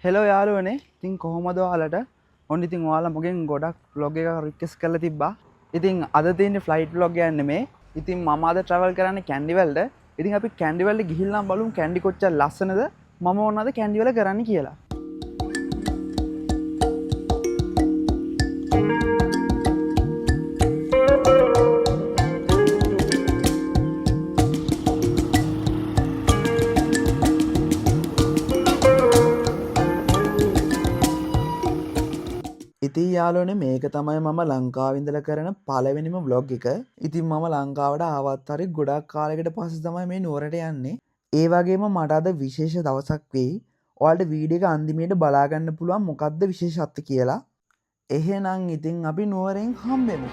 Hello යාළුවනේ. ඉතින් කොහොමද ඔයාලට? ඔන්න ඉතින් ඔයාලා මගෙන් ගොඩක් vlog එකක් රික්වෙස්ට් කරලා තිබ්බා. ඉතින් අද තියෙන්නේ ෆ්ලයිට් vlog එකක් නෙමේ. ඉතින් මම අද travel කරන්නේ කැන්ඩි වලට. ඉතින් අපි කැන්ඩි වලට ගිහිල්ලා බලමු කැන්ඩි කොච්චර ලස්සනද. මම ඕනද කැන්ඩි වල කරන්න කියලා. ඉතින් යාළුවනේ මේක තමයි මම ලංකාවේ ඉඳලා කරන පළවෙනිම vlog එක. ඉතින් මම ලංකාවට ආවත් හරි ගොඩක් කාලයකට පස්සේ තමයි මේ නුවරට යන්නේ. ඒ වගේම මට අද විශේෂ දවසක් වෙයි. ඔයාලට වීඩියෝ එක අන්තිමේට බලා ගන්න පුළුවන් මොකද්ද විශේෂත්වය කියලා. එහෙනම් ඉතින් අපි නුවරෙන් හම්බෙමු.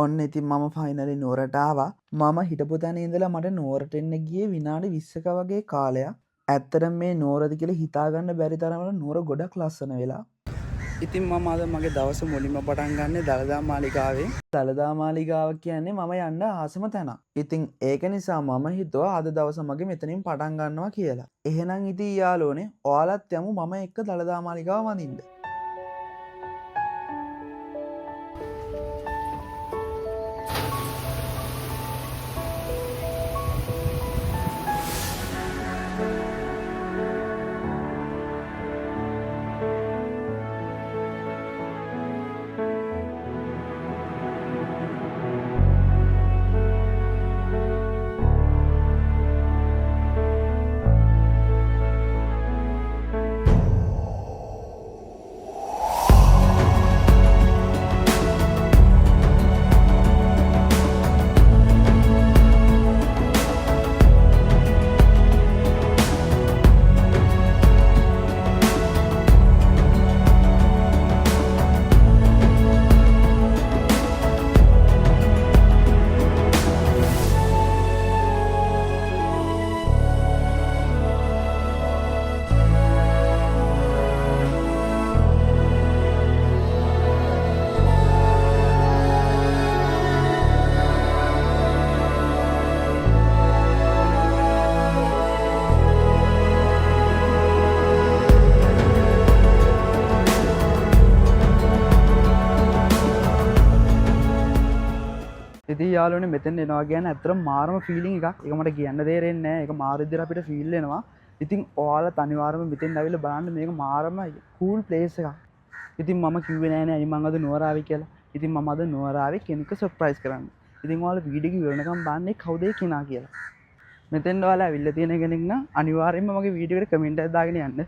ඔන්න ඉතින් මම ෆයිනලි නුවරට ආවා. මම හිටපු තැන ඉඳලා මට නුවරට එන්න ගියේ විනාඩි 20ක වගේ කාලයක්. ඇත්තටම මේ නුවරද කියලා හිතා ගන්න බැරි තරමට නුවර ගොඩක් ලස්සන වෙලා. ඉතින් මම අද මගේ දවස මුලින්ම පටන් ගන්නේ දළදා මාලිගාවෙන්. දළදා මාලිගාව කියන්නේ මම යන්න ආසම තැනක්. ඉතින් ඒක නිසා මම හිතුවා අද දවස මගේ මෙතනින් පටන් ගන්නවා කියලා. එහෙනම් ඉතින් යාළුවනේ ඔයාලත් යමු මම එක්ක දළදා මාලිගාව වඳින්න. ඉතින් යාළුවනේ මෙතෙන් එනවා කියන්නේ ඇත්තටම මාරම ෆීලිං එකක්. ඒක මට කියන්න තේරෙන්නේ නැහැ. ඒක මාර විදිහට අපිට ෆීල් වෙනවා. ඉතින් ඔයාලා අනිවාර්යයෙන්ම මෙතෙන් ඇවිල්ලා බලන්න මේක මාරම කූල් ප්ලේස් එකක්. ඉතින් මම කිව්වේ නෑනේ අයි මං අද නුවර ආවේ කියලා. ඉතින් මම අද නුවර ආවේ කෙනෙක්ව සර්ප්‍රයිස් කරන්න. ඉතින් ඔයාලා වීඩියෝ එක ඉවරනකම් බලන්නේ කවුද ඒ කෙනා කියලා. මෙතෙන් ඔයාලා ඇවිල්ලා තියෙන කෙනෙක් නම් අනිවාර්යයෙන්ම මගේ වීඩියෝ එකට කමෙන්ට් එකක් දාගෙන යන්න.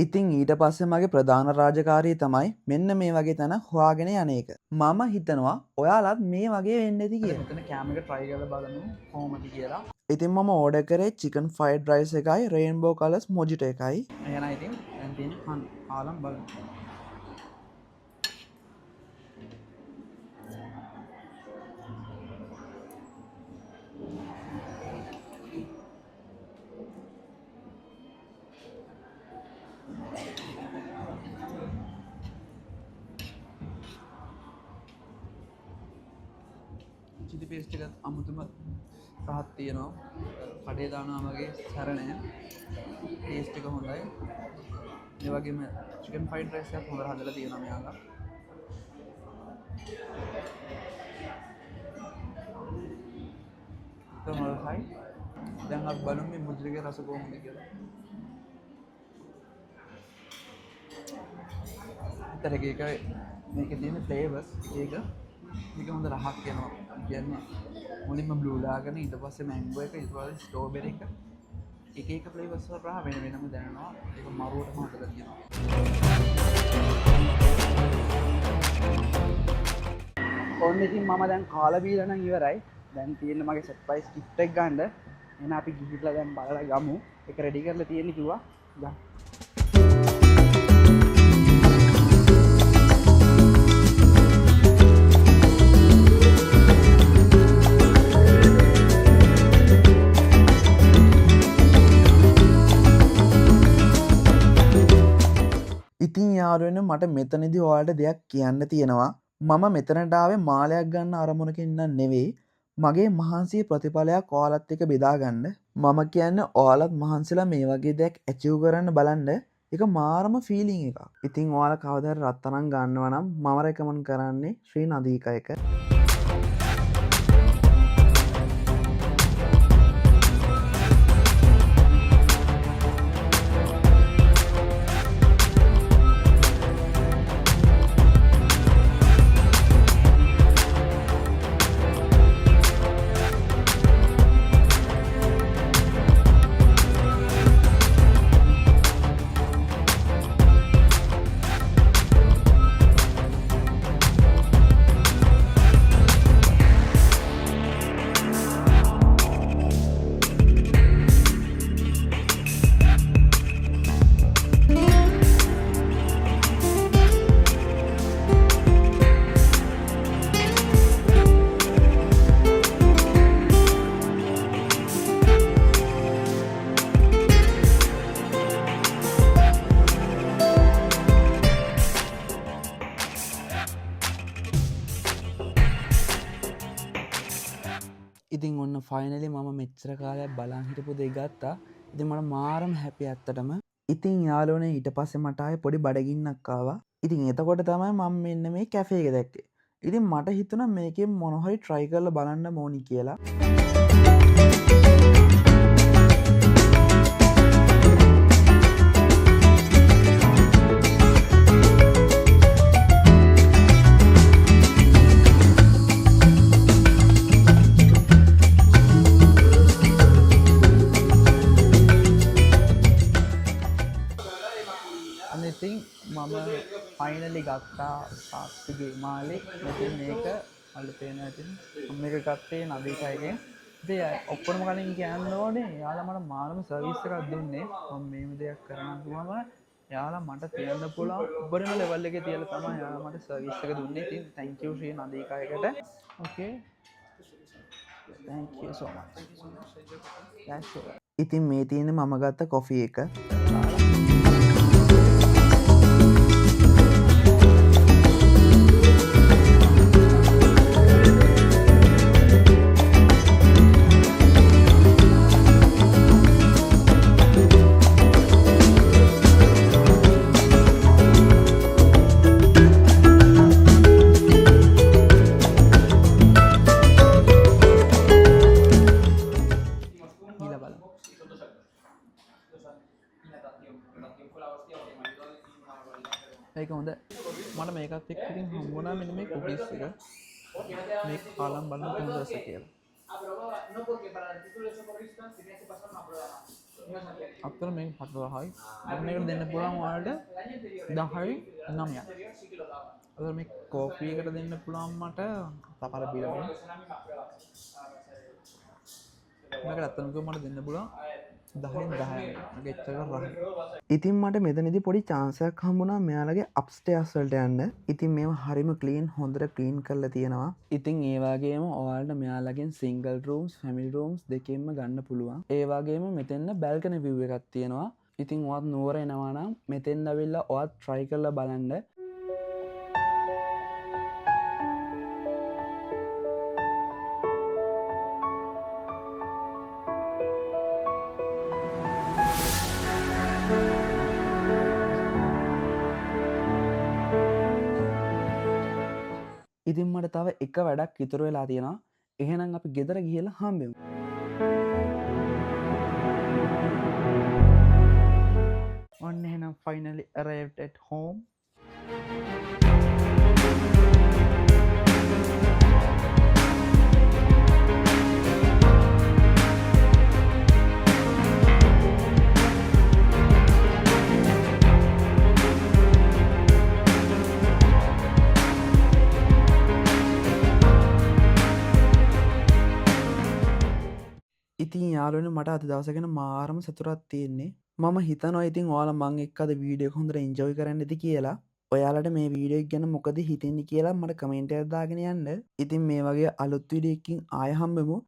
ඉතින් ඊට පස්සේ මගේ ප්‍රධාන රාජකාරිය තමයි මෙන්න මේ වගේ තැන හොයාගෙන යන එක. මම හිතනවා ඔයාලත් මේ වගේ වෙන්න ඇති කියලා. මෙතන කැම එක try කරලා බලමු කොහොමද කියලා. ඉතින් මම ඕඩර් කරේ chicken fried rice එකයි rainbow colors mojito එකයි. එහෙනම් ඉතින් දැන් තියෙන ආලම් බලමු. chili පේස්ට් එකත් අමුතුම රහක් තියෙනවා. කඩේ දානවා වගේ සැරණය. ටේස්ට් එක හොඳයි. ඒ වගේම චිකන් ෆ්‍රයිඩ් රයිස් එකත් හොඳට හදලා තියෙනවා මෙයාලා. හයි දැන් අපි බලමු මේ මුද්‍රිකේ රස කොහොමද කියලා. ඒතර එක මේකේ තියෙන ෆ්ලේවර්ස් එක මේක හොඳ රහක් යනවා. කියන්නේ මුලින්ම බ්ලූ ලාගෙන ඊට පස්සේ මැංගෝ එක ඊට පස්සේ ස්ට්‍රෝබෙරි එක එක ෆ්ලේවර්ස් වල රහ වෙන වෙනම දැනෙනවා. ඒක මරුවටම හදලා තියෙනවා. ඔන්න ඉතින් මම දැන් කාලා බීලා නම් ඉවරයි. දැන් තියෙන්නේ මගේ සර්ප්‍රයිස් ගිෆ්ට් එක ගන්න. එහෙනම් අපි ගිහිල්ලා දැන් බලලා ගමු. ඒක රෙඩි කරලා තියෙන්නේ කිව්වා. ගන්න. ඉතින් යාළුවනේ මට මෙතනදී ඔයාලට දෙයක් කියන්න තියෙනවා. මම මෙතනට ආවේ මාලයක් ගන්න අරමුණකින් නෙවෙයි. මගේ මහන්සිය ප්‍රතිඵලයක් ඔයාලත් එක්ක බෙදා ගන්න. මම කියන්නේ ඔයාලත් මහන්සිලා මේ වගේ දෙයක් ඇචීව් කරන්න බලන්න. ඒක මාරම ෆීලිං එකක්. ඉතින් ඔයාලා කවදා හරි රත්තරන් ගන්නවා නම් මම රෙකමන්ඩ් කරන්නේ ශ්‍රී නදීක එක. ඉතින් ඔන්න ෆයිනලි මම මෙච්චර කාලයක් බලන් හිටපු දේ ගත්තා. ඉතින් මට මාරම හැපි ඇත්තටම. ඉතින් යාළුවනේ ඊට පස්සේ මට ආයේ පොඩි බඩගින්නක් ආවා. ඉතින් එතකොට තමයි මම මෙන්න මේ කැෆේ එක දැක්කේ. ඉතින් මට හිතුණා මේකෙන් මොන හරි try කරලා බලන්න ඕනි කියලා. ඉතින් මම ෆයිනලි ගත්තා සාස්තිගේ මාලේ. ඉතින් මේක අල්ල පේනවා ඉතින් මම මේක ගත්තේ නදීකයගෙන්. ඉතින් ඔක්කොම කලින් කියන්න ඕනේ යාළුවා මට මානම සර්විස් එකක් දුන්නේ. මම මේව දෙයක් කරනකොම යාළුවා මට තියන්න පුළුවන් උඩරම ලෙවල් එකේ තියලා තමයි යාළුවා මට සර්විස් එක දුන්නේ. ඉතින් thank you Sri නදීකයකට. okay thank you so much. that's all. ඉතින් මේ තියෙන්නේ මම ගත්ත කොෆි එක. ඒක හොඳ මට මේකත් එක්ක ඉතින් හම්බුණා මෙන්න මේ කුකීස් එක මේක කාලම් බලන්න කොහොමද රස කියලා අතන මේක පටලවහයි මම මේකට දෙන්න පුළුවන් ඔයාලට 10යි 9යි අතන මේ කෝපි එකට දෙන්න පුළුවන් මට තපර බීලා මේකට අතන මට දෙන්න පුළුවන් 10න් 10යි ගෙච්චක රහයි. ඉතින් මට මෙතනදී පොඩි chance එකක් හම්බුණා මෙයාලගේ upstairs වලට යන්න. ඉතින් මේව හරිම clean හොඳට clean කරලා තියෙනවා. ඉතින් ඒ වගේම ඔයාලට මෙයාලගෙන් single rooms, family rooms දෙකෙන්ම ගන්න පුළුවන්. ඒ වගේම මෙතෙන්න balcony view එකක් තියෙනවා. ඉතින් ඔයත් නුවර එනවා නම් මෙතෙන් ඇවිල්ලා ඔයත් try කරලා බලන්න. අපිට තව එක වැඩක් ඉතුරු වෙලා තියෙනවා. එහෙනම් අපි ගෙදර ගිහිල්ලා හම්බෙමු. ඔන්න එහෙනම් finally arrived at home. ඉතින් යාළුවනේ මට අද දවස ගැන මාරම සතුටක් තියෙන්නේ. මම හිතනවා ඉතින් ඔයාලා මං එක්ක අද වීඩියෝ එක හොඳට එන්ජොයි කරන්න ඇති කියලා. ඔයාලට මේ වීඩියෝ එක ගැන මොකද හිතෙන්නේ කියලා මට කමෙන්ට් එකක් දාගෙන යන්න. ඉතින් මේ වගේ අලුත් වීඩියෝ එකකින් ආයෙ හම්බෙමු.